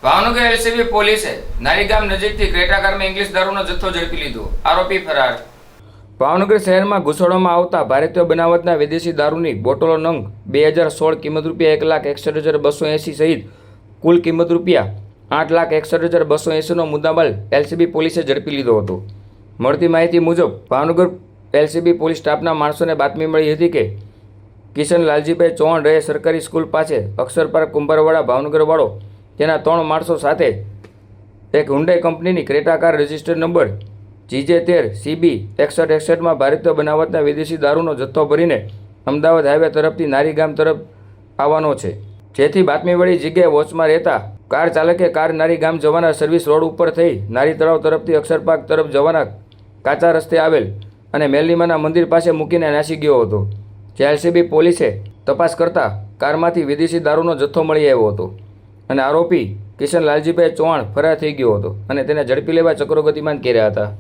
Bhavnagar LCB પોલીસે નારીગામ નજીકથી Creta કારમાં ઇંગ્લિશ દારૂનો જથ્થો ઝડપી લીધો. આરોપી ફરાર. ભાવનગર શહેરમાં ઘૂસડવામાં આવતા ભારતીય બનાવટના વિદેશી દારૂની બોટલો નંગ 2016 કિંમત રૂપિયા 1,61,280 સહિત કુલ કિંમત રૂપિયા 8,61,280નો મુદ્દામાલ એલસીબી પોલીસે ઝડપી લીધો હતો. મળતી માહિતી મુજબ ભાવનગર એલસીબી પોલીસ સ્ટાફના માણસોને બાતમી મળી હતી કે કિશન લાલજીભાઈ ચૌહાણ રહે સરકારી સ્કૂલ પાસે અક્ષર પાર્ક કુંભારવાડા ભાવનગરવાળો તેના 3 માણસો સાથે એક હુન્ડાઈ કંપનીની Creta car register number GJ13CB 6161માં ભારતીય બનાવટના વિદેશી દારૂનો જથ્થો ભરીને અમદાવાદ હાઈવે તરફથી નારીગામ તરફ આવવાનો છે. જેથી બાતમીવાળી જગ્યાએ વોચમાં રહેતા કાર ચાલકે કાર નારીગામ જવાના સર્વિસ રોડ ઉપર થઈ નારી તળાવ તરફથી અક્ષરપાર્ક તરફ જવાના કાચા રસ્તે આવેલ અને મેલનીમાના મંદિર પાસે મૂકીને નાસી ગયો હતો. જે એલસીબી પોલીસે તપાસ કરતા કારમાંથી વિદેશી દારૂનો જથ્થો મળી આવ્યો હતો અને આરોપી કિશન લાલજીભાઈ ચૌહાણ ફરાર થઈ ગયો હતો અને તેને ઝડપી લેવા ચક્રો ગતિમાન કર્યા હતા.